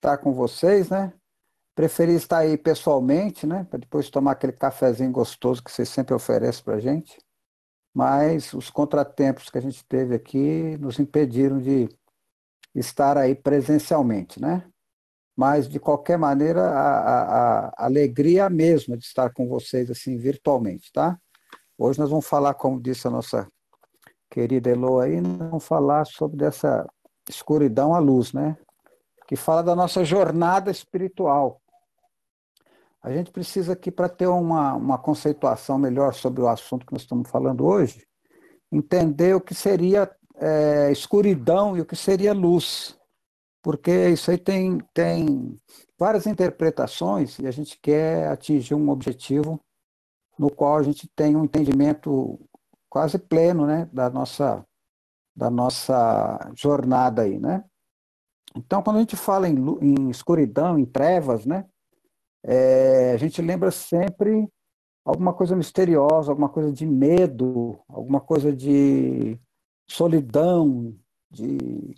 estar com vocês, né? Preferi estar aí pessoalmente, né? Para depois tomar aquele cafezinho gostoso que vocês sempre oferecem para a gente. Mas os contratempos que a gente teve aqui nos impediram de estar aí presencialmente, né? Mas, de qualquer maneira, a alegria é a mesma de estar com vocês assim virtualmente, tá? Hoje nós vamos falar, como disse a nossa querida Elo aí, nós vamos falar sobre dessa escuridão à luz, né? Que fala da nossa jornada espiritual. A gente precisa aqui, para ter uma conceituação melhor sobre o assunto que nós estamos falando hoje, entender o que seria escuridão e o que seria luz. Porque isso aí tem várias interpretações e a gente quer atingir um objetivo no qual a gente tem um entendimento quase pleno, né, da nossa jornada aí, né? Então, quando a gente fala em escuridão, em trevas, né, a gente lembra sempre alguma coisa misteriosa, alguma coisa de medo, alguma coisa de solidão, de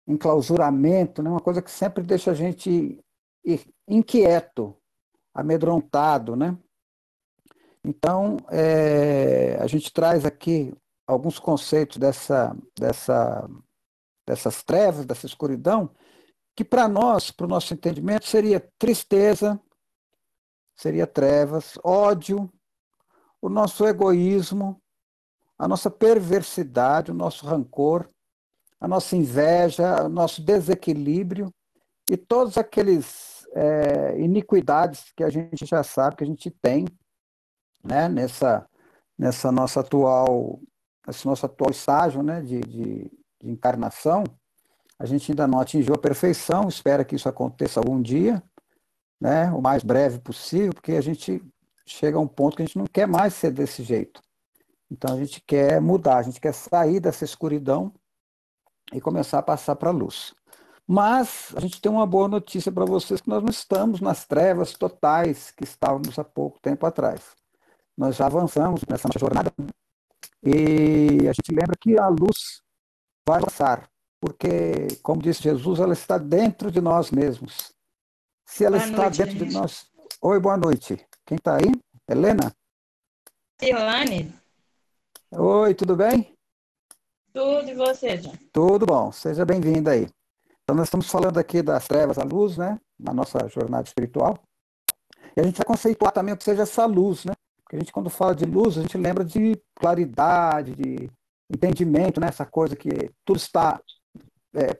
enclausuramento, né? Uma coisa que sempre deixa a gente inquieto, amedrontado, né? Então, a gente traz aqui alguns conceitos dessas trevas, dessa escuridão, que para nós, para o nosso entendimento, seria tristeza, seria trevas, ódio, o nosso egoísmo, a nossa perversidade, o nosso rancor, a nossa inveja, o nosso desequilíbrio e todos aqueles iniquidades que a gente já sabe que a gente tem, né, nessa nossa atual, nesse nosso atual estágio, né, de encarnação. A gente ainda não atingiu a perfeição, espera que isso aconteça algum dia, né, o mais breve possível, porque a gente chega a um ponto que a gente não quer mais ser desse jeito. Então a gente quer mudar, a gente quer sair dessa escuridão e começar a passar para a luz. Mas a gente tem uma boa notícia para vocês, que nós não estamos nas trevas totais que estávamos há pouco tempo atrás. Nós já avançamos nessa nossa jornada e a gente lembra que a luz vai passar, porque, como disse Jesus, ela está dentro de nós mesmos. Se ela Boa está noite, dentro de gente. nós... Oi, boa noite. Quem está aí? Helena? Irlane, Oi, tudo bem? tudo e você, John? Tudo bom, seja bem-vinda aí. Então, nós estamos falando aqui das trevas à luz, né? Na nossa jornada espiritual. E a gente vai conceituar também o que seja essa luz, né? Porque a gente, quando fala de luz, a gente lembra de claridade, de entendimento, né? Essa coisa que tudo está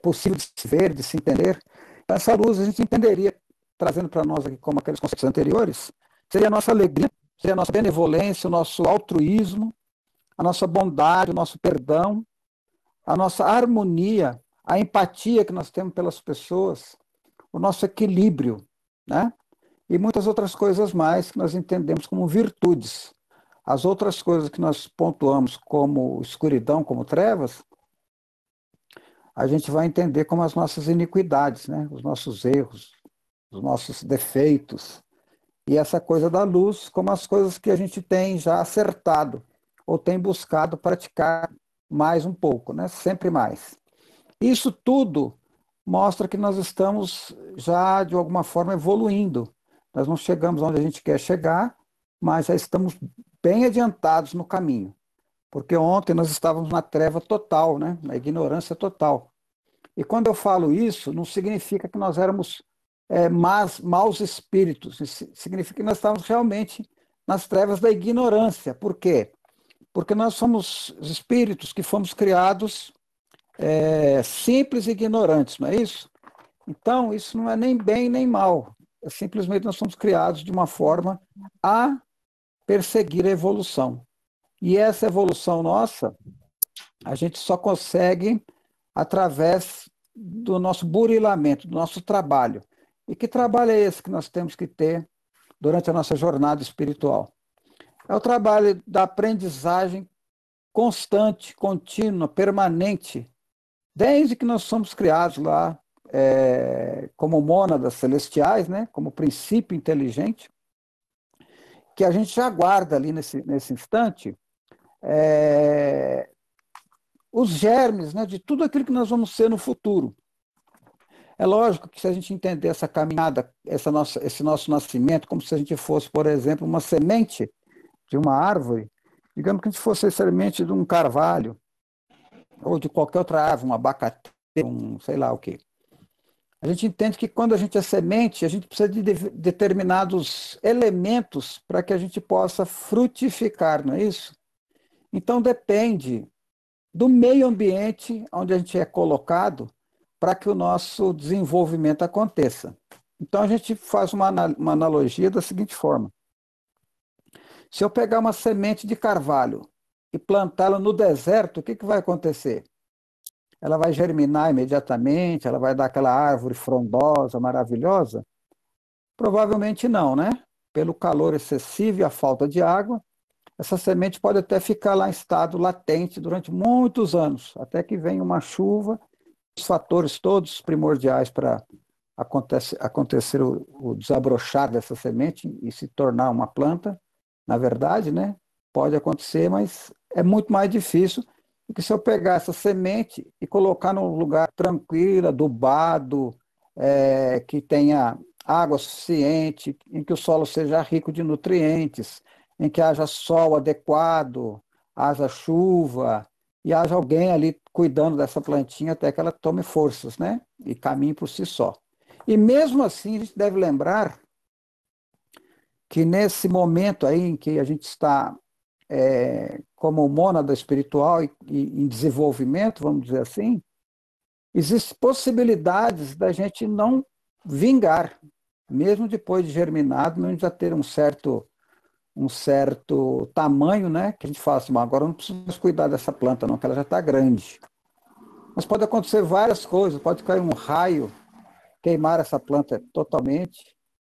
possível de se ver, de se entender. Então, essa luz a gente entenderia, trazendo para nós aqui, como aqueles conceitos anteriores, seria a nossa alegria, seria a nossa benevolência, o nosso altruísmo, a nossa bondade, o nosso perdão, a nossa harmonia, a empatia que nós temos pelas pessoas, o nosso equilíbrio, né? E muitas outras coisas mais que nós entendemos como virtudes. As outras coisas que nós pontuamos como escuridão, como trevas, a gente vai entender como as nossas iniquidades, né? Os nossos erros, os nossos defeitos. E essa coisa da luz, como as coisas que a gente tem já acertado, ou tem buscado praticar mais um pouco, né? Sempre mais. Isso tudo mostra que nós estamos já, de alguma forma, evoluindo. Nós não chegamos onde a gente quer chegar, mas já estamos bem adiantados no caminho. Porque ontem nós estávamos na treva total, né? Na ignorância total. E quando eu falo isso, não significa que nós éramos maus espíritos. Isso significa que nós estávamos realmente nas trevas da ignorância. Por quê? Porque nós somos espíritos que fomos criados simples e ignorantes, não é isso? Então, isso não é nem bem nem mal. Simplesmente nós somos criados de uma forma a perseguir a evolução. E essa evolução nossa, a gente só consegue através do nosso burilamento, do nosso trabalho. E que trabalho é esse que nós temos que ter durante a nossa jornada espiritual? É o trabalho da aprendizagem constante, contínua, permanente, desde que nós somos criados lá como mônadas celestiais, né, como princípio inteligente, que a gente já guarda ali nesse instante os germes, né, de tudo aquilo que nós vamos ser no futuro. É lógico que se a gente entender essa caminhada, esse nosso nascimento, como se a gente fosse, por exemplo, uma semente de uma árvore, digamos que a gente fosse a semente de um carvalho, ou de qualquer outra árvore, um abacate, um sei lá o quê. A gente entende que quando a gente é semente, a gente precisa de determinados elementos para que a gente possa frutificar, não é isso? Então depende do meio ambiente onde a gente é colocado para que o nosso desenvolvimento aconteça. Então a gente faz uma analogia da seguinte forma: se eu pegar uma semente de carvalho e plantá-la no deserto, o que, que vai acontecer? Ela vai germinar imediatamente, ela vai dar aquela árvore frondosa, maravilhosa? Provavelmente não, né? Pelo calor excessivo e a falta de água, essa semente pode até ficar lá em estado latente durante muitos anos, até que venha uma chuva, os fatores todos primordiais para acontecer o desabrochar dessa semente e se tornar uma planta, na verdade, né? Pode acontecer, mas é muito mais difícil do que se eu pegar essa semente e colocar num lugar tranquilo, adubado, que tenha água suficiente, em que o solo seja rico de nutrientes, em que haja sol adequado, haja chuva, e haja alguém ali cuidando dessa plantinha até que ela tome forças, né? E caminhe por si só. E mesmo assim, a gente deve lembrar que nesse momento aí em que a gente está como mônada espiritual e em desenvolvimento, vamos dizer assim, existem possibilidades da gente não vingar, mesmo depois de germinado, mesmo já ter um certo tamanho, né? Que a gente fala assim, agora não precisamos cuidar dessa planta não, que ela já está grande. Mas pode acontecer várias coisas, pode cair um raio, queimar essa planta totalmente.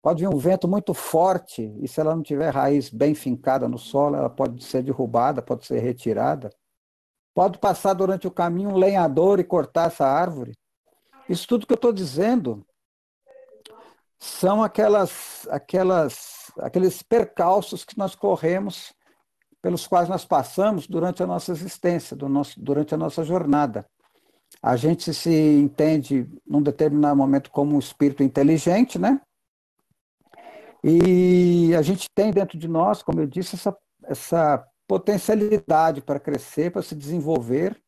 Pode vir um vento muito forte e se ela não tiver raiz bem fincada no solo, ela pode ser derrubada, pode ser retirada. Pode passar durante o caminho um lenhador e cortar essa árvore. Isso tudo que eu estou dizendo são aqueles percalços que nós corremos, pelos quais nós passamos durante a nossa existência, durante a nossa jornada. A gente se entende, num determinado momento, como um espírito inteligente, né? E a gente tem dentro de nós, como eu disse, essa potencialidade para crescer, para se desenvolver,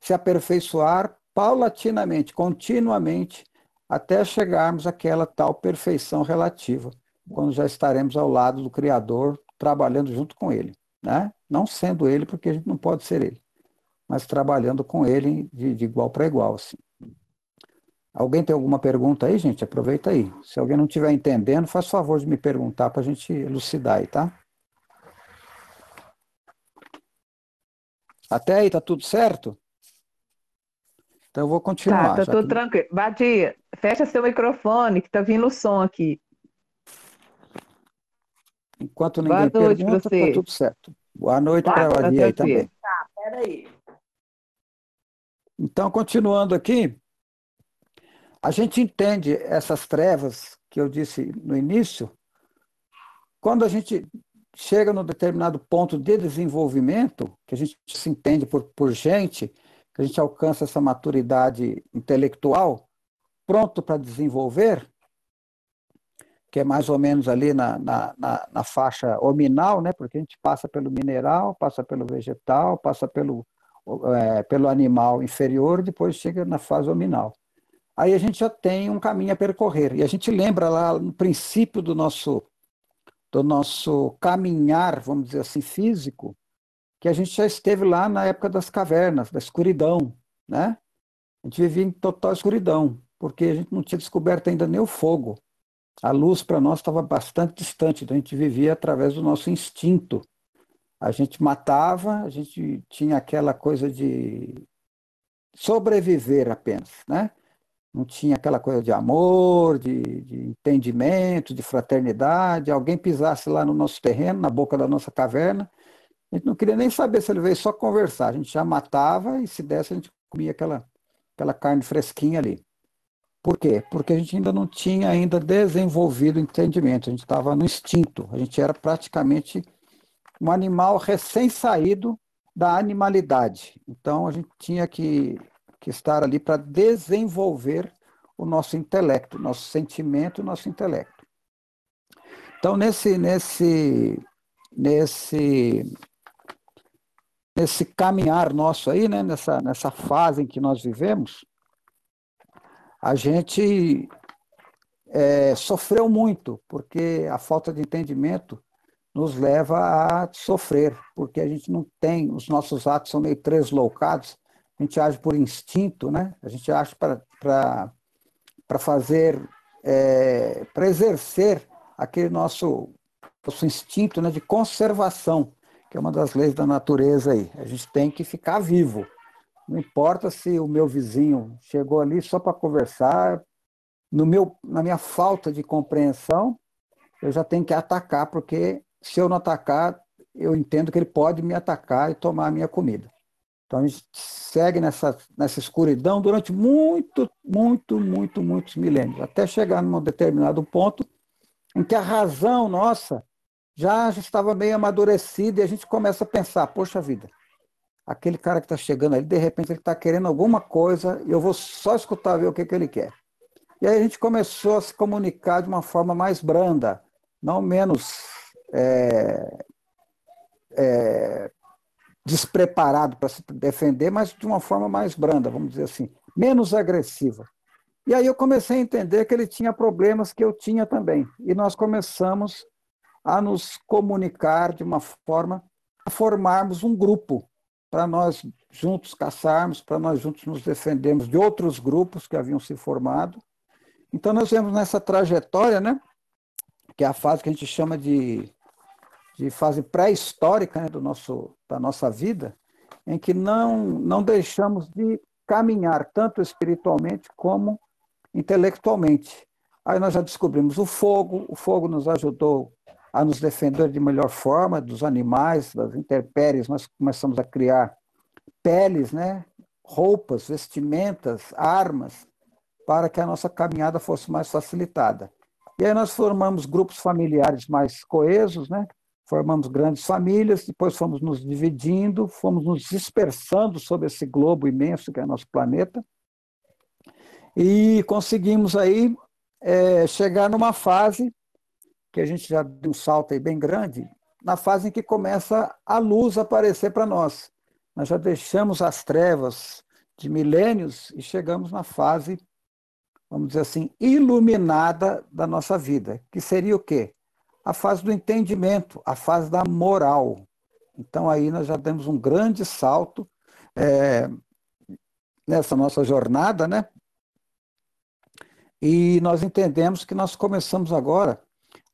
se aperfeiçoar paulatinamente, continuamente, até chegarmos àquela tal perfeição relativa, quando já estaremos ao lado do Criador, trabalhando junto com Ele, né? Não sendo Ele, porque a gente não pode ser Ele, mas trabalhando com Ele de igual para igual, assim. Alguém tem alguma pergunta aí, gente? Aproveita aí. Se alguém não estiver entendendo, faz favor de me perguntar para a gente elucidar aí, tá? Até aí, tá tudo certo? Então eu vou Tá, continuar, tá já tudo que tranquilo. Badia, fecha seu microfone, que tá vindo o som aqui. enquanto ninguém Boa noite para pergunta, tá você. tudo certo. Boa noite Tá, para a tá Vadia aí tranquilo. também. Então, continuando aqui, a gente entende essas trevas que eu disse no início, quando a gente chega num determinado ponto de desenvolvimento, que a gente se entende por gente, que a gente alcança essa maturidade intelectual, pronto para desenvolver, que é mais ou menos ali na faixa hominal, né? Porque a gente passa pelo mineral, passa pelo vegetal, passa pelo animal inferior, depois chega na fase hominal. Aí a gente já tem um caminho a percorrer. E a gente lembra lá no princípio do nosso caminhar, vamos dizer assim, físico, que a gente já esteve lá na época das cavernas, da escuridão, né? A gente vivia em total escuridão, porque a gente não tinha descoberto ainda nem o fogo. A luz para nós estava bastante distante, então a gente vivia através do nosso instinto. A gente matava, a gente tinha aquela coisa de sobreviver apenas, né? Não tinha aquela coisa de amor, de entendimento, de fraternidade. Alguém pisasse lá no nosso terreno, na boca da nossa caverna, a gente não queria nem saber se ele veio só conversar. A gente já matava e se desse a gente comia aquela carne fresquinha ali. Por quê? Porque a gente ainda não tinha ainda desenvolvido o entendimento, a gente estava no instinto, a gente era praticamente um animal recém-saído da animalidade. Então a gente tinha que estar ali para desenvolver o nosso intelecto, nosso sentimento, o nosso intelecto. Então, nesse caminhar nosso aí, né, nessa fase em que nós vivemos, a gente sofreu muito, porque a falta de entendimento nos leva a sofrer, porque a gente não tem, os nossos atos são meio tresloucados, a gente age por instinto, né? A gente age para fazer, para exercer aquele nosso instinto, né, de conservação, que é uma das leis da natureza aí. A gente tem que ficar vivo. Não importa se o meu vizinho chegou ali só para conversar, na minha falta de compreensão, eu já tenho que atacar, porque se eu não atacar, eu entendo que ele pode me atacar e tomar a minha comida. Então a gente segue nessa escuridão durante muitos milênios, até chegar num determinado ponto em que a razão nossa já estava meio amadurecida e a gente começa a pensar, poxa vida, aquele cara que está chegando ali, de repente ele está querendo alguma coisa e eu vou só escutar ver o que ele quer. E aí a gente começou a se comunicar de uma forma mais branda, não menos despreparado para se defender, mas de uma forma mais branda, vamos dizer assim, menos agressiva. E aí eu comecei a entender que ele tinha problemas que eu tinha também. E nós começamos a nos comunicar de uma forma, a formarmos um grupo, para nós juntos caçarmos, para nós juntos nos defendermos de outros grupos que haviam se formado. Então nós vemos nessa trajetória, né, que é a fase que a gente chama de fase pré-histórica, né, da nossa vida, em que não deixamos de caminhar tanto espiritualmente como intelectualmente. Aí nós já descobrimos o fogo nos ajudou a nos defender de melhor forma dos animais, das intempéries. Nós começamos a criar peles, né, roupas, vestimentas, armas, para que a nossa caminhada fosse mais facilitada. E aí nós formamos grupos familiares mais coesos, né? Formamos grandes famílias, depois fomos nos dividindo, fomos nos dispersando sobre esse globo imenso que é nosso planeta, e conseguimos aí chegar numa fase que a gente já deu um salto aí bem grande, na fase em que começa a luz a aparecer para nós. Nós já deixamos as trevas de milênios e chegamos na fase, vamos dizer assim, iluminada da nossa vida, que seria o quê? A fase do entendimento, a fase da moral. Então aí nós já demos um grande salto nessa nossa jornada, né? E nós entendemos que nós começamos agora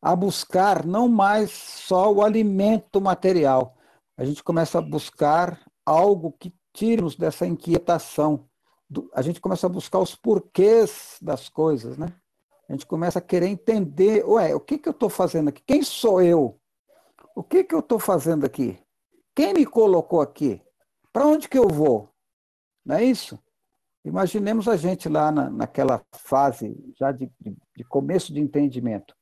a buscar não mais só o alimento material, a gente começa a buscar algo que tire-nos dessa inquietação, a gente começa a buscar os porquês das coisas, né? A gente começa a querer entender, o que eu estou fazendo aqui? Quem sou eu? O que eu estou fazendo aqui? Quem me colocou aqui? Para onde que eu vou? Não é isso? Imaginemos a gente lá naquela fase já de começo de entendimento.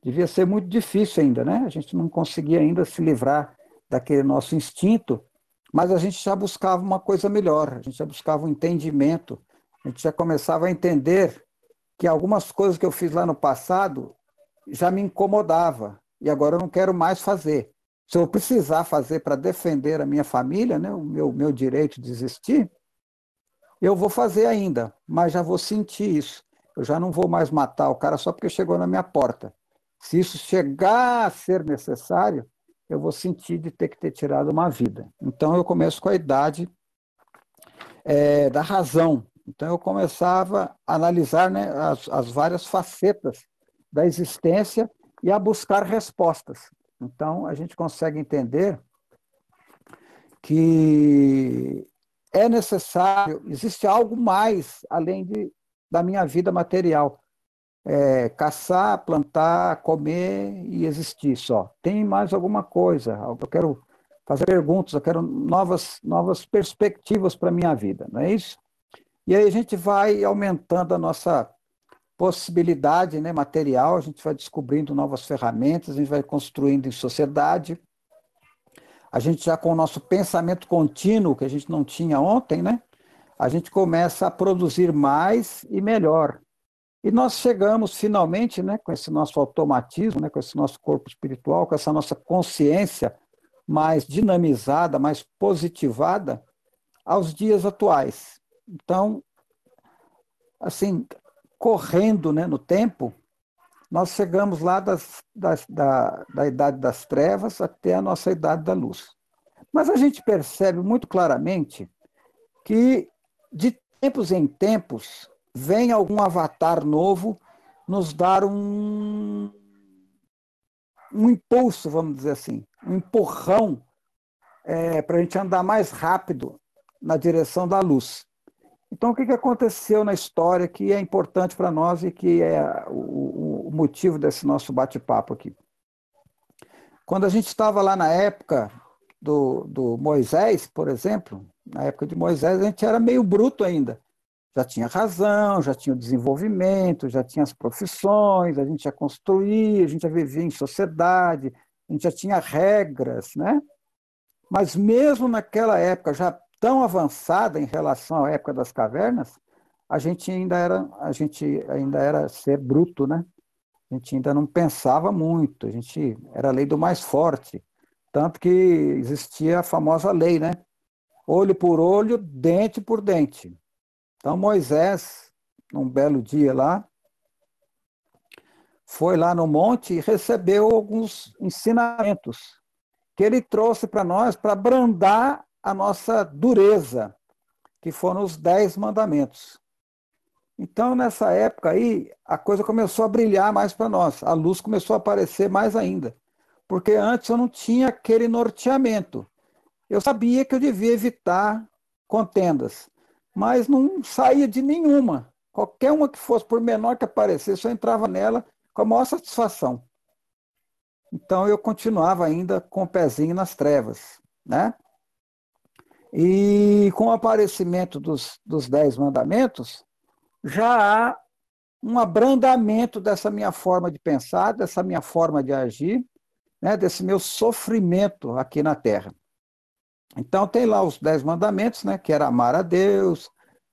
Devia ser muito difícil ainda, né? A gente não conseguia ainda se livrar daquele nosso instinto, mas a gente já buscava uma coisa melhor, a gente já buscava um entendimento, a gente já começava a entender que algumas coisas que eu fiz lá no passado já me incomodava e agora eu não quero mais fazer. Se eu precisar fazer para defender a minha família, né, o meu direito de existir, eu vou fazer ainda, mas já vou sentir isso. Eu já não vou mais matar o cara só porque chegou na minha porta. Se isso chegar a ser necessário, eu vou sentir de ter que ter tirado uma vida. Então eu começo com a idade da razão. Então eu começava a analisar, né, as várias facetas da existência e a buscar respostas. Então a gente consegue entender que é necessário, existe algo mais além da minha vida material. Caçar, plantar, comer e existir só. Tem mais alguma coisa. Eu quero fazer perguntas, eu quero novas perspectivas para a minha vida, não é isso? E aí a gente vai aumentando a nossa possibilidade, né, material, a gente vai descobrindo novas ferramentas, a gente vai construindo em sociedade. A gente já com o nosso pensamento contínuo, que a gente não tinha ontem, né? A gente começa a produzir mais e melhor. E nós chegamos finalmente, né, com esse nosso automatismo, né, com esse nosso corpo espiritual, com essa nossa consciência mais dinamizada, mais positivada, aos dias atuais. Então, assim, correndo, né, no tempo, nós chegamos lá da idade das trevas até a nossa idade da luz. Mas a gente percebe muito claramente que, de tempos em tempos, vem algum avatar novo nos dar um impulso, vamos dizer assim, um empurrão para a gente andar mais rápido na direção da luz. Então, o que aconteceu na história que é importante para nós e que é o motivo desse nosso bate-papo aqui? Quando a gente estava lá na época do Moisés, por exemplo, na época de Moisés, a gente era meio bruto ainda. Já tinha razão, já tinha o desenvolvimento, já tinha as profissões, a gente já construía, a gente já vivia em sociedade, a gente já tinha regras, né? Mas mesmo naquela época já tão avançada em relação à época das cavernas, a gente ainda era ser bruto, né? A gente ainda não pensava muito, a gente era a lei do mais forte, tanto que existia a famosa lei, né? Olho por olho, dente por dente. Então Moisés, num belo dia lá, foi lá no monte e recebeu alguns ensinamentos que ele trouxe para nós para brandar a nossa dureza, que foram os 10 mandamentos. Então, nessa época aí, a coisa começou a brilhar mais para nós, a luz começou a aparecer mais ainda, porque antes eu não tinha aquele norteamento. Eu sabia que eu devia evitar contendas, mas não saía de nenhuma. Qualquer uma que fosse, por menor que aparecesse, eu entrava nela com a maior satisfação. Então eu continuava ainda com o pezinho nas trevas, né? E com o aparecimento dos 10 mandamentos, já há um abrandamento dessa minha forma de pensar, dessa minha forma de agir, né? Desse meu sofrimento aqui na Terra. Então tem lá os 10 mandamentos, né? Que era amar a Deus,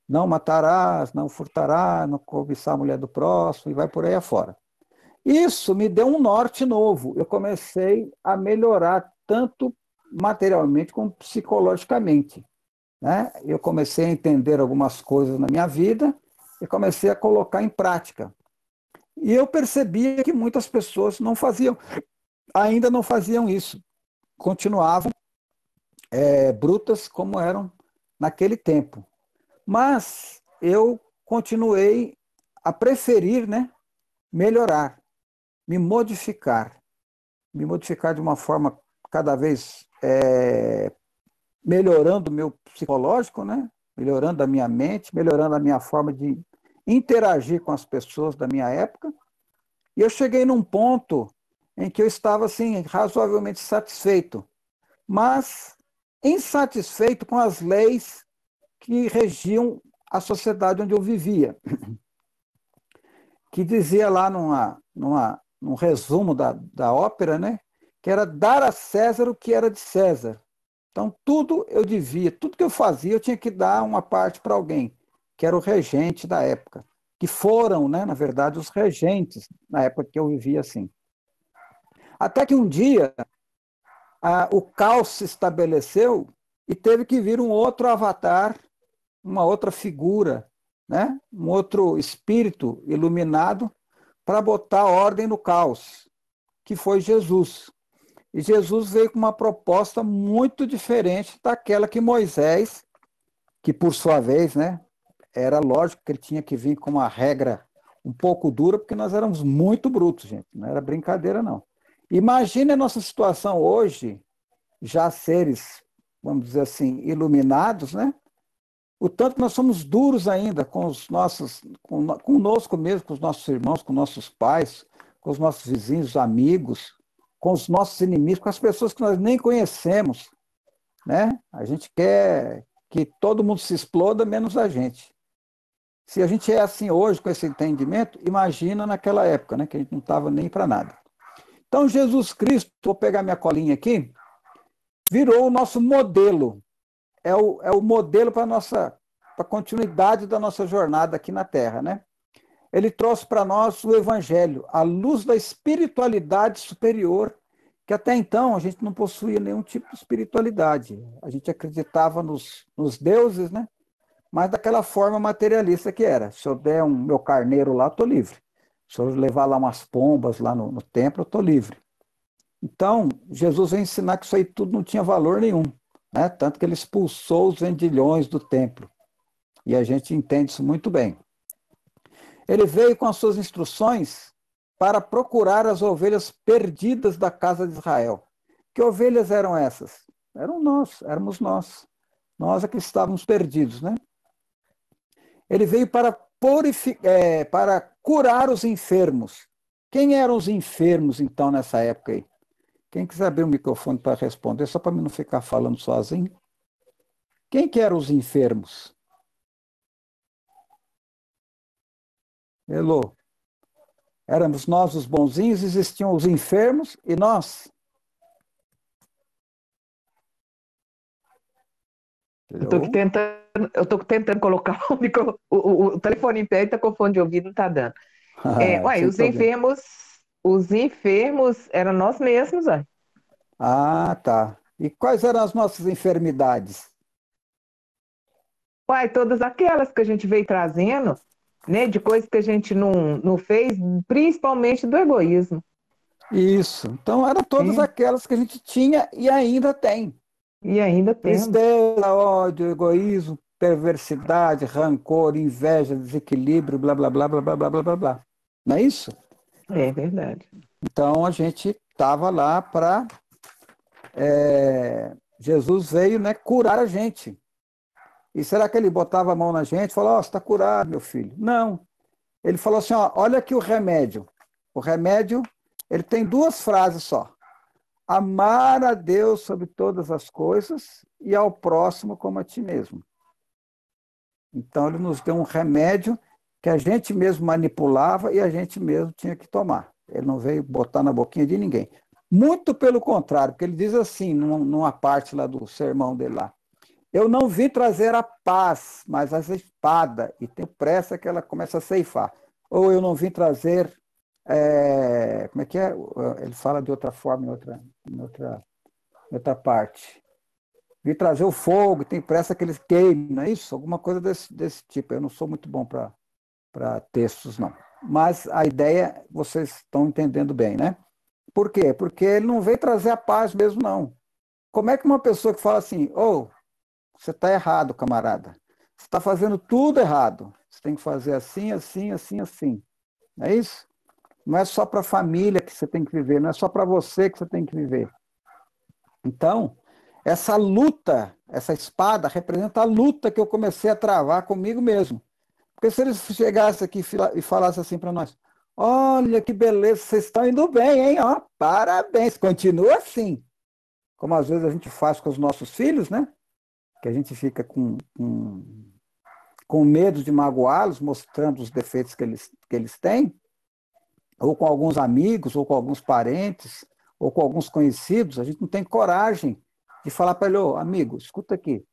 não matarás, não furtarás, não cobiçar a mulher do próximo, e vai por aí afora. Isso me deu um norte novo. Eu comecei a melhorar tanto materialmente como psicologicamente, né? Eu comecei a entender algumas coisas na minha vida e comecei a colocar em prática. E eu percebia que muitas pessoas não faziam, ainda não faziam isso. Continuavam brutas como eram naquele tempo. Mas eu continuei a preferir, né, melhorar, me modificar de uma forma cada vez melhorando o meu psicológico, né? Melhorando a minha mente, melhorando a minha forma de interagir com as pessoas da minha época. E eu cheguei num ponto em que eu estava assim razoavelmente satisfeito, mas insatisfeito com as leis que regiam a sociedade onde eu vivia, que dizia lá num resumo da ópera, né, que era dar a César o que era de César. Então, tudo eu devia, tudo que eu fazia, eu tinha que dar uma parte para alguém, que era o regente da época, que foram, né, na verdade, os regentes na época que eu vivia assim. Até que um dia, o caos se estabeleceu e teve que vir um outro avatar, uma outra figura, né, um outro espírito iluminado para botar ordem no caos, que foi Jesus. E Jesus veio com uma proposta muito diferente daquela que Moisés, que por sua vez, né, era lógico que ele tinha que vir com uma regra um pouco dura, porque nós éramos muito brutos, gente, não era brincadeira não. Imagine a nossa situação hoje, já seres, vamos dizer assim, iluminados, né? O tanto que nós somos duros ainda com os nossos, conosco mesmo, com os nossos irmãos, com nossos pais, com os nossos vizinhos, amigos, com os nossos inimigos, com as pessoas que nós nem conhecemos, né? A gente quer que todo mundo se exploda, menos a gente. Se a gente é assim hoje, com esse entendimento, imagina naquela época, né? Que a gente não estava nem para nada. Então, Jesus Cristo, vou pegar minha colinha aqui, virou o nosso modelo. É o modelo para a continuidade da nossa jornada aqui na Terra, né? ele trouxe para nós o Evangelho, a luz da espiritualidade superior, que até então a gente não possuía nenhum tipo de espiritualidade. A gente acreditava nos deuses, né? Mas daquela forma materialista que era. Se eu der um meu carneiro lá, estou livre. Se eu levar lá umas pombas lá no templo, eu estou livre. Então, Jesus veio ensinar que isso aí tudo não tinha valor nenhum, né? Tanto que ele expulsou os vendilhões do templo. E a gente entende isso muito bem. Ele veio com as suas instruções para procurar as ovelhas perdidas da casa de Israel. Que ovelhas eram essas? Éramos nós. Nós é que estávamos perdidos, né? Ele veio para curar os enfermos. Quem eram os enfermos, então, nessa época aí? Quem quiser abrir o microfone para responder, só para mim não ficar falando sozinho. Quem que eram os enfermos? Elô. Éramos nós os bonzinhos, existiam os enfermos e nós. Elô? Eu tô tentando colocar o telefone em pé e tá com fone de ouvido, não tá dando. Uai, Sem problema. os enfermos eram nós mesmos, uai. Ah, tá. E quais eram as nossas enfermidades? Uai, todas aquelas que a gente veio trazendo, né, de coisas que a gente não fez, principalmente do egoísmo. Isso. Então, eram todas É, aquelas que a gente tinha e ainda tem. e ainda temos. Tristeza, ódio, egoísmo, perversidade, rancor, inveja, desequilíbrio, blá, blá, blá, blá, blá, blá, blá, blá, blá. Não é isso? É verdade. Então, a gente estava lá para... Jesus veio, né, curar a gente. E será que ele botava a mão na gente e falou, ó, você está curado, meu filho? Não. Ele falou assim, ó, olha aqui o remédio. O remédio, ele tem duas frases só. Amar a Deus sobre todas as coisas e ao próximo como a ti mesmo. Então, ele nos deu um remédio que a gente mesmo manipulava e a gente mesmo tinha que tomar. Ele não veio botar na boquinha de ninguém. Muito pelo contrário, porque ele diz assim, numa parte lá do sermão dele lá, eu não vim trazer a paz, mas a espada, e tenho pressa que ela comece a ceifar. Ou eu não vim trazer, como é que é? Ele fala de outra forma, em outra parte. Vim trazer o fogo, tem pressa que eles queimem, não é isso? Alguma coisa desse tipo. Eu não sou muito bom para textos, não. Mas a ideia vocês estão entendendo bem, né? Por quê? Porque ele não veio trazer a paz mesmo, não. Como é que uma pessoa que fala assim, você está errado, camarada. Você está fazendo tudo errado. Você tem que fazer assim, assim, assim, assim. Não é isso? Não é só para a família que você tem que viver, não é só para você que você tem que viver. Então, essa luta, essa espada, representa a luta que eu comecei a travar comigo mesmo. Porque se eles chegassem aqui e falassem assim para nós, olha que beleza, vocês estão indo bem, hein? Ó, parabéns, continua assim. Como às vezes a gente faz com os nossos filhos, né? Que a gente fica com medo de magoá-los, mostrando os defeitos que eles têm, ou com alguns amigos, ou com alguns parentes, ou com alguns conhecidos, a gente não tem coragem de falar para ele, ô, amigo, escuta aqui,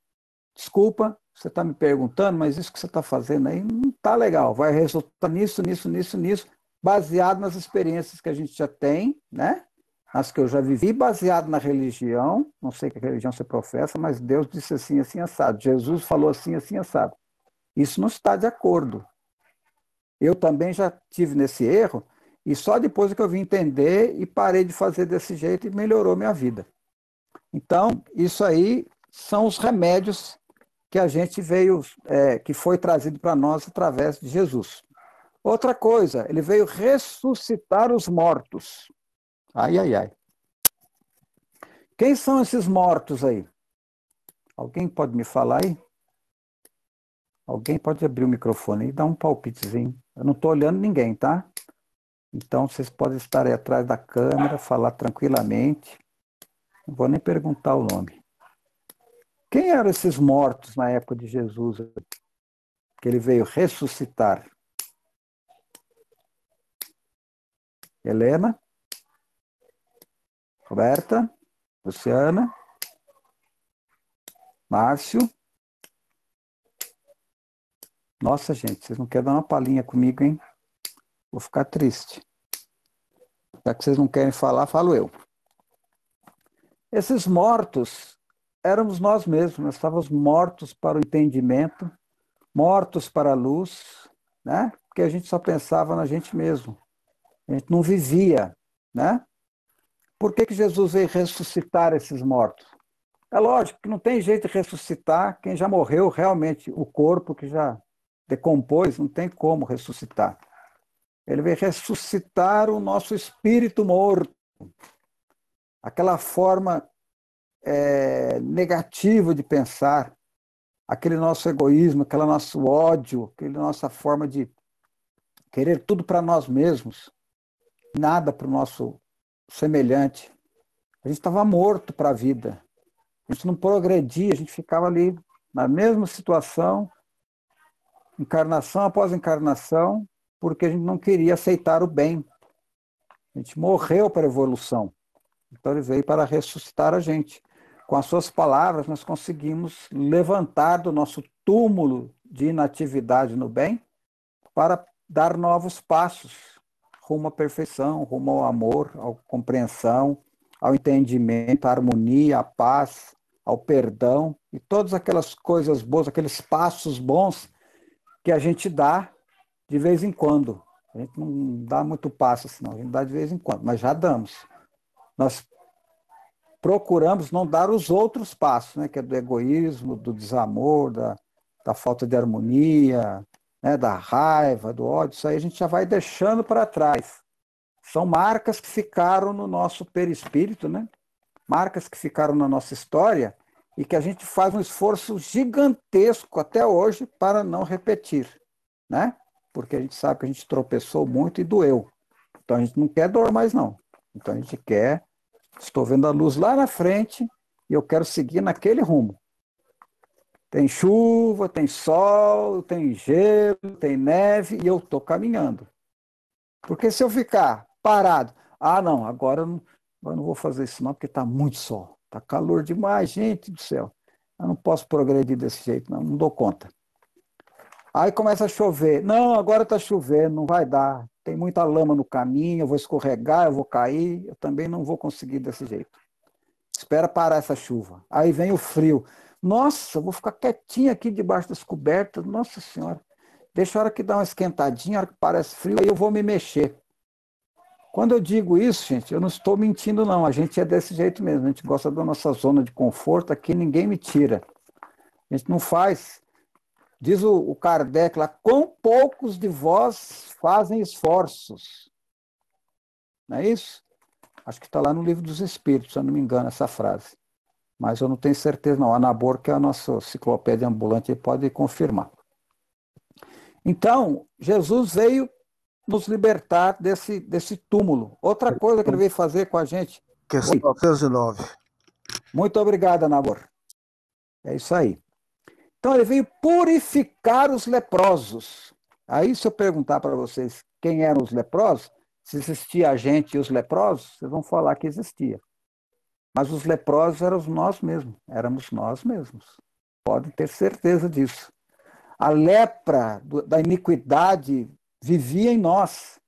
desculpa, você está me perguntando, mas isso que você está fazendo aí não está legal, vai resultar nisso, nisso, nisso, nisso, baseado nas experiências que a gente já tem, né? As que eu já vivi, baseado na religião, não sei que religião você professa, mas Deus disse assim, assim, assado. Jesus falou assim, assim, assado. Isso não está de acordo. Eu também já tive nesse erro, e só depois que eu vim entender e parei de fazer desse jeito e melhorou minha vida. Então, isso aí são os remédios que a gente veio, que foi trazido para nós através de Jesus. Outra coisa, ele veio ressuscitar os mortos. Ai, ai, ai. Quem são esses mortos aí? Alguém pode me falar aí? Alguém pode abrir o microfone e dar um palpitezinho. Eu não estou olhando ninguém, tá? Então vocês podem estar aí atrás da câmera, falar tranquilamente. Não vou nem perguntar o nome. Quem eram esses mortos na época de Jesus, que ele veio ressuscitar? Helena? Roberta? Luciana? Márcio? Nossa, gente, vocês não querem dar uma palhinha comigo, hein? Vou ficar triste. Já que vocês não querem falar, falo eu. Esses mortos éramos nós mesmos, nós estávamos mortos para o entendimento, mortos para a luz, né? Porque a gente só pensava na gente mesmo. A gente não vivia, né? Por que que Jesus veio ressuscitar esses mortos? É lógico que não tem jeito de ressuscitar quem já morreu realmente, o corpo que já decompôs, não tem como ressuscitar. Ele veio ressuscitar o nosso espírito morto, aquela forma negativa de pensar, aquele nosso egoísmo, aquele nosso ódio, aquela nossa forma de querer tudo para nós mesmos, nada para o nosso semelhante. A gente estava morto para a vida. A gente não progredia, a gente ficava ali na mesma situação, encarnação após encarnação, porque a gente não queria aceitar o bem. A gente morreu para a evolução. Então ele veio para ressuscitar a gente. Com as suas palavras, nós conseguimos levantar do nosso túmulo de inatividade no bem para dar novos passos rumo à perfeição, rumo ao amor, à compreensão, ao entendimento, à harmonia, à paz, ao perdão e todas aquelas coisas boas, aqueles passos bons que a gente dá de vez em quando. A gente não dá muito passo assim, não. A gente dá de vez em quando, mas já damos. Nós procuramos não dar os outros passos, né, que é do egoísmo, do desamor, da falta de harmonia, né, da raiva, do ódio. Isso aí a gente já vai deixando para trás. São marcas que ficaram no nosso perispírito, né? Marcas que ficaram na nossa história e que a gente faz um esforço gigantesco até hoje para não repetir, né? Porque a gente sabe que a gente tropeçou muito e doeu. Então a gente não quer dor mais, não. Então a gente quer, estou vendo a luz lá na frente e eu quero seguir naquele rumo. Tem chuva, tem sol, tem gelo, tem neve e eu estou caminhando. Porque se eu ficar parado, não, eu não vou fazer isso não, porque está muito sol. Está calor demais, gente do céu. Eu não posso progredir desse jeito, não dou conta. Aí começa a chover. Não, agora está chovendo, não vai dar. Tem muita lama no caminho, eu vou escorregar, eu vou cair, eu também não vou conseguir desse jeito. Espera parar essa chuva. Aí vem o frio. Nossa, eu vou ficar quietinho aqui debaixo das cobertas. Nossa Senhora. Deixa a hora que dá uma esquentadinha, a hora que parece frio, aí eu vou me mexer. Quando eu digo isso, gente, eu não estou mentindo, não. A gente é desse jeito mesmo. A gente gosta da nossa zona de conforto, aqui ninguém me tira. A gente não faz. Diz o Kardec lá, quão poucos de vós fazem esforços. Não é isso? Acho que está lá no Livro dos Espíritos, se eu não me engano, essa frase. Mas eu não tenho certeza, não. A Anabor, que é a nossa enciclopédia ambulante, pode confirmar. Então, Jesus veio nos libertar desse túmulo. Outra coisa que ele veio fazer com a gente. Questão 909. Muito obrigado, Anabor. É isso aí. Então, ele veio purificar os leprosos. Aí, se eu perguntar para vocês quem eram os leprosos, se existia a gente e os leprosos, vocês vão falar que existia. Mas os leprosos éramos nós mesmos. Podem ter certeza disso. A lepra da iniquidade vivia em nós.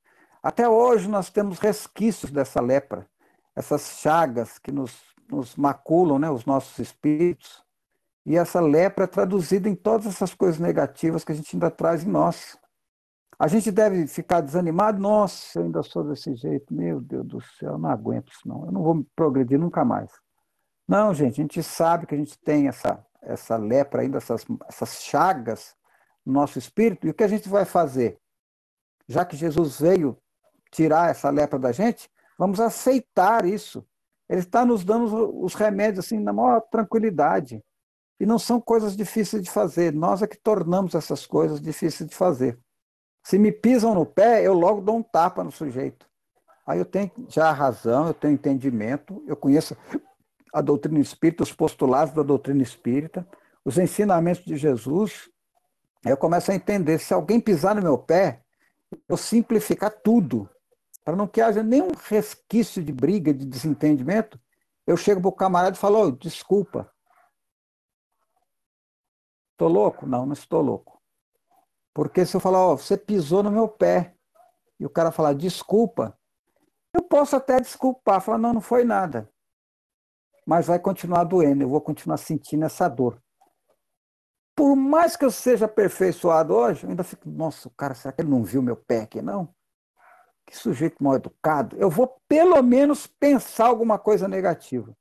Até hoje nós temos resquícios dessa lepra, essas chagas que nos maculam, né, os nossos espíritos. E essa lepra é traduzida em todas essas coisas negativas que a gente ainda traz em nós. A gente deve ficar desanimado? Nossa, eu ainda sou desse jeito, meu Deus do céu, eu não aguento isso não, eu não vou progredir nunca mais. Não, gente, a gente sabe que a gente tem essa lepra ainda, essas chagas no nosso espírito, e o que a gente vai fazer? Já que Jesus veio tirar essa lepra da gente, vamos aceitar isso. Ele está nos dando os remédios assim, na maior tranquilidade. E não são coisas difíceis de fazer, nós é que tornamos essas coisas difíceis de fazer. Se me pisam no pé, eu logo dou um tapa no sujeito. Aí eu tenho já a razão, eu tenho entendimento, eu conheço a doutrina espírita, os postulados da doutrina espírita, os ensinamentos de Jesus. Aí eu começo a entender, se alguém pisar no meu pé, eu simplificar tudo, para não que haja nenhum resquício de briga, de desentendimento, eu chego para o camarada e falo, desculpa, estou louco? Não, não estou louco. Porque se eu falar, você pisou no meu pé, e o cara falar desculpa, eu posso até desculpar, falar, não, não foi nada. Mas vai continuar doendo, eu vou continuar sentindo essa dor. Por mais que eu seja aperfeiçoado hoje, eu ainda fico, nossa, o cara, será que ele não viu meu pé aqui, não? Que sujeito mal educado. Eu vou pelo menos pensar alguma coisa negativa.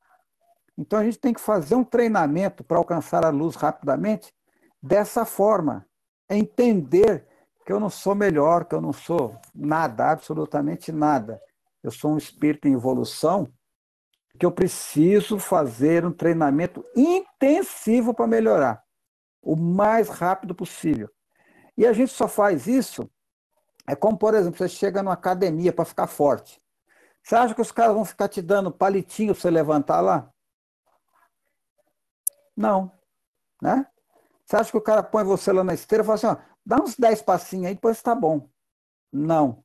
Então a gente tem que fazer um treinamento para alcançar a luz rapidamente dessa forma. É entender que eu não sou melhor, que eu não sou nada, absolutamente nada. Eu sou um espírito em evolução, que eu preciso fazer um treinamento intensivo para melhorar, o mais rápido possível. E a gente só faz isso, é como, por exemplo, você chega numa academia para ficar forte. Você acha que os caras vão ficar te dando palitinho para você levantar lá? Não, né? Você acha que o cara põe você lá na esteira e fala assim, ó, dá uns 10 passinhos aí, depois tá bom. Não.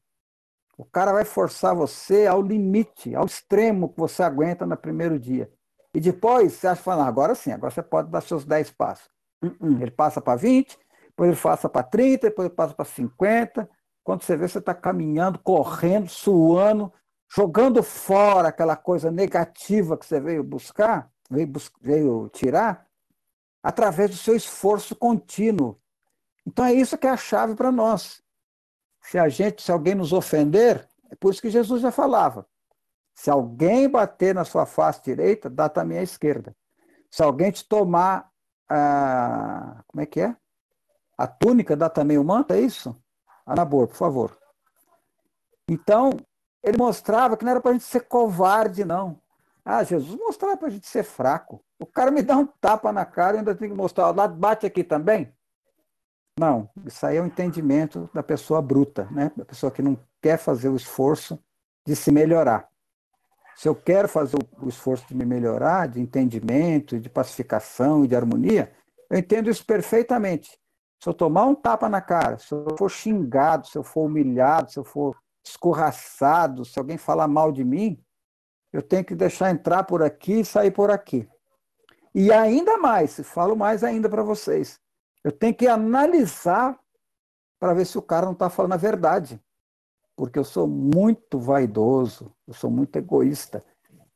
O cara vai forçar você ao limite, ao extremo que você aguenta no primeiro dia. E depois você acha que fala, agora sim, agora você pode dar seus 10 passos. Ele passa para 20, depois ele passa para 30, depois ele passa para 50. Quando você vê, você está caminhando, correndo, suando, jogando fora aquela coisa negativa que você veio buscar, veio tirar, através do seu esforço contínuo. Então é isso que é a chave para nós. Se alguém nos ofender, é por isso que Jesus já falava. Se alguém bater na sua face direita, dá também a esquerda. Se alguém te tomar como é que é? A túnica, dá também o manto, é isso? Anabor, por favor. Então, ele mostrava que não era para a gente ser covarde, não. Ah, Jesus mostrava para a gente ser fraco. O cara me dá um tapa na cara e ainda tem que mostrar, lá bate aqui também. Não, isso aí é o entendimento da pessoa bruta, né? Da pessoa que não quer fazer o esforço de se melhorar. Se eu quero fazer o esforço de me melhorar, de entendimento, de pacificação e de harmonia, eu entendo isso perfeitamente. Se eu tomar um tapa na cara, se eu for xingado, se eu for humilhado, se eu for escorraçado, se alguém falar mal de mim, eu tenho que deixar entrar por aqui e sair por aqui. E ainda mais, falo mais ainda para vocês, eu tenho que analisar para ver se o cara não está falando a verdade. Porque eu sou muito vaidoso, eu sou muito egoísta.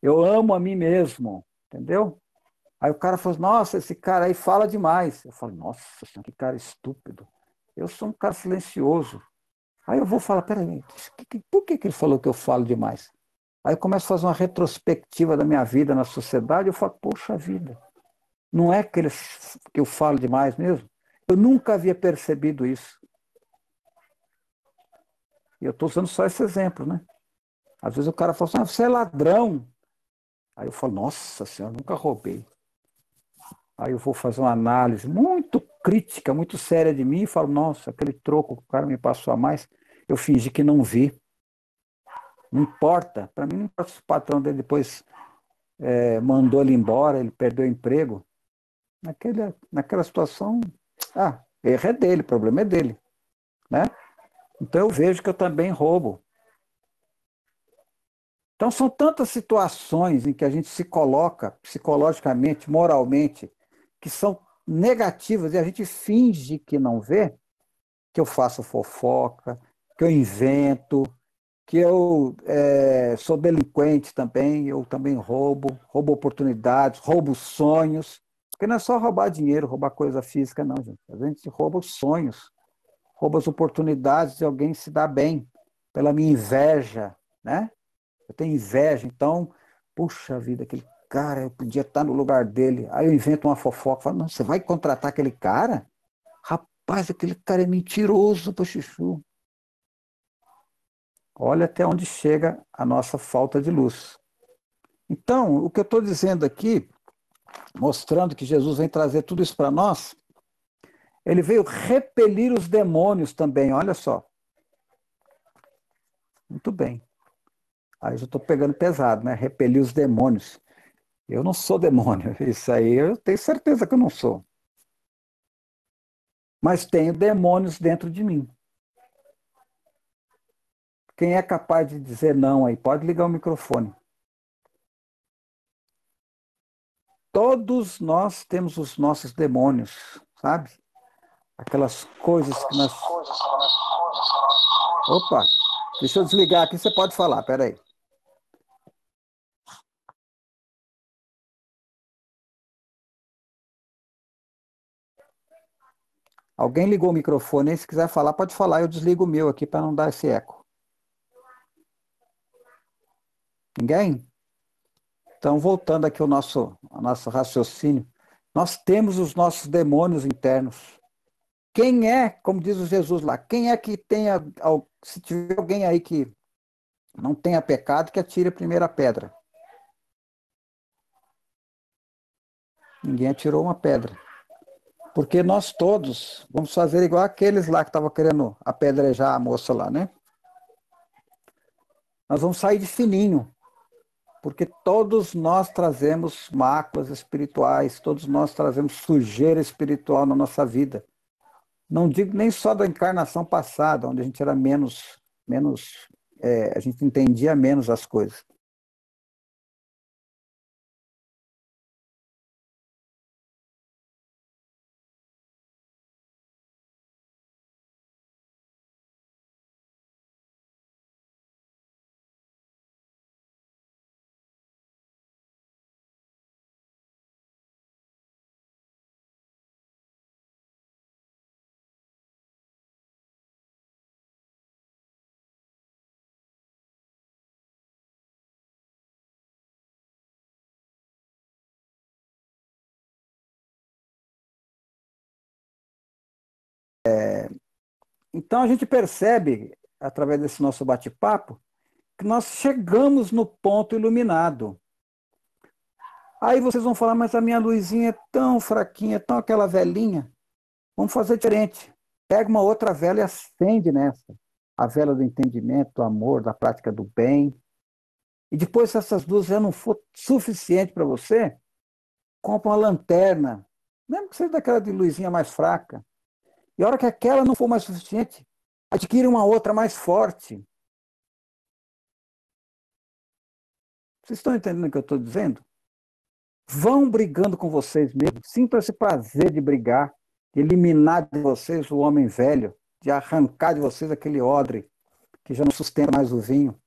Eu amo a mim mesmo, entendeu? Aí o cara fala, nossa, esse cara aí fala demais. Eu falo, nossa, que cara estúpido. Eu sou um cara silencioso. Aí eu vou falar, peraí, por que ele falou que eu falo demais? Aí eu começo a fazer uma retrospectiva da minha vida na sociedade, eu falo, poxa vida, não é que eu falo demais mesmo? Eu nunca havia percebido isso. E eu estou usando só esse exemplo, né? Às vezes o cara fala assim, você é ladrão. Aí eu falo, nossa senhora, nunca roubei. Aí eu vou fazer uma análise muito crítica, muito séria de mim e falo, nossa, aquele troco que o cara me passou a mais, eu fingi que não vi. Não importa. Para mim não importa se o patrão dele depois mandou ele embora, ele perdeu o emprego. Naquela situação, erro é dele, o problema é dele. Né? Então eu vejo que eu também roubo. Então são tantas situações em que a gente se coloca psicologicamente, moralmente, que são negativas e a gente finge que não vê, que eu faço fofoca, que eu invento, que eu sou delinquente também, eu também roubo oportunidades, roubo sonhos, porque não é só roubar dinheiro, roubar coisa física, não, gente. A gente rouba os sonhos, rouba as oportunidades de alguém se dar bem, pela minha inveja, né? Eu tenho inveja, então, puxa vida, aquele cara, eu podia estar no lugar dele. Aí eu invento uma fofoca, falo, não, você vai contratar aquele cara? Rapaz, aquele cara é mentiroso, chuchu. Olha até onde chega a nossa falta de luz. Então, o que eu estou dizendo aqui, mostrando que Jesus vem trazer tudo isso para nós, ele veio repelir os demônios também, olha só. Muito bem. Aí eu já estou pegando pesado, né? Repelir os demônios. Eu não sou demônio, isso aí eu tenho certeza que eu não sou. Mas tenho demônios dentro de mim. Quem é capaz de dizer não aí? Pode ligar o microfone. Todos nós temos os nossos demônios, sabe? Aquelas coisas que nós... Opa! Deixa eu desligar aqui, você pode falar, peraí. Alguém ligou o microfone aí, se quiser falar, pode falar, eu desligo o meu aqui para não dar esse eco. Ninguém? Então, voltando aqui ao nosso raciocínio, nós temos os nossos demônios internos. Quem é, como diz o Jesus lá, quem é que tenha, se tiver alguém aí que não tenha pecado, que atire a primeira pedra. Ninguém atirou uma pedra. Porque nós todos vamos fazer igual aqueles lá que estavam querendo apedrejar a moça lá, né? Nós vamos sair de fininho, porque todos nós trazemos máculas espirituais, todos nós trazemos sujeira espiritual na nossa vida. Não digo nem só da encarnação passada, onde a gente era a gente entendia menos as coisas. Então a gente percebe, através desse nosso bate-papo, que nós chegamos no ponto iluminado. Aí vocês vão falar, mas a minha luzinha é tão fraquinha, tão aquela velhinha. Vamos fazer diferente. Pega uma outra vela e acende nessa. A vela do entendimento, do amor, da prática do bem. E depois, se essas duas já não for suficiente para você, compra uma lanterna, mesmo que seja daquela de luzinha mais fraca. E a hora que aquela não for mais suficiente, adquire uma outra mais forte. Vocês estão entendendo o que eu estou dizendo? Vão brigando com vocês mesmos. Sintam esse prazer de brigar, de eliminar de vocês o homem velho, de arrancar de vocês aquele odre que já não sustenta mais o vinho,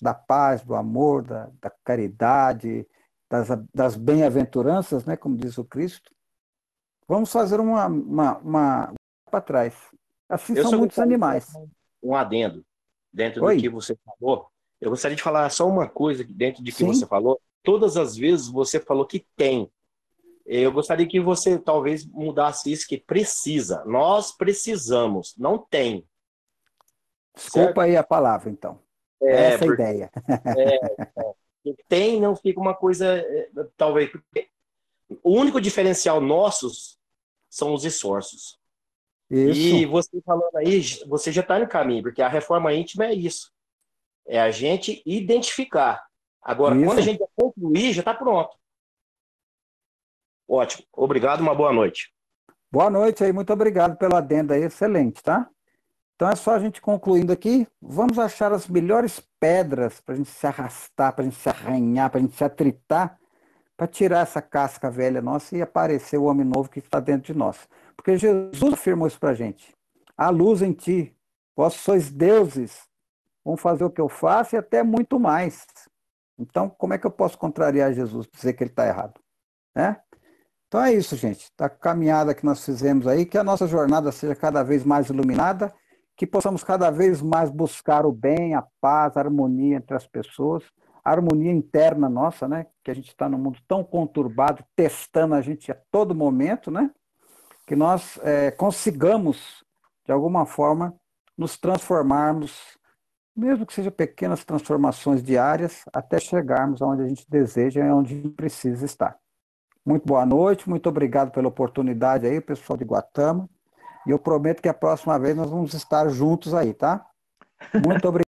da paz, do amor, da caridade, das bem-aventuranças, né, como diz o Cristo. Vamos fazer uma para trás. Assim Eu são só muitos gostaria de animais. colocar um adendo dentro do que Oi? você falou. Eu gostaria de falar só uma coisa dentro de que você Sim? falou. Todas as vezes você falou que tem. Eu gostaria que você talvez mudasse isso, que precisa. Nós precisamos, não tem, Desculpa certo? aí a palavra, então. É, Essa é a porque ideia. tem não fica uma coisa, talvez. Porque o único diferencial nossos são os esforços. E Isso, você falando aí, você já está no caminho, porque a reforma íntima é isso. É a gente identificar. Agora, quando a isso. gente concluir, já está pronto. Ótimo. Obrigado, uma boa noite. Boa noite aí, muito obrigado pelo adendo aí, excelente, tá? Então é só a gente concluindo aqui, vamos achar as melhores pedras para a gente se arrastar, para a gente se arranhar, para a gente se atritar, para tirar essa casca velha nossa e aparecer o homem novo que está dentro de nós. Porque Jesus afirmou isso para a gente. Há luz em ti, vós sois deuses, vão fazer o que eu faço e até muito mais. Então, como é que eu posso contrariar Jesus, dizer que ele está errado? Né? Então é isso, gente. A caminhada que nós fizemos aí, que a nossa jornada seja cada vez mais iluminada, que possamos cada vez mais buscar o bem, a paz, a harmonia entre as pessoas, a harmonia interna nossa, né? Que a gente está num mundo tão conturbado, testando a gente a todo momento, né? Que nós consigamos, de alguma forma, nos transformarmos, mesmo que sejam pequenas transformações diárias, até chegarmos aonde a gente deseja e onde a gente precisa estar. Muito boa noite, muito obrigado pela oportunidade aí, pessoal de Guatama. E eu prometo que a próxima vez nós vamos estar juntos aí, tá? Muito obrigado.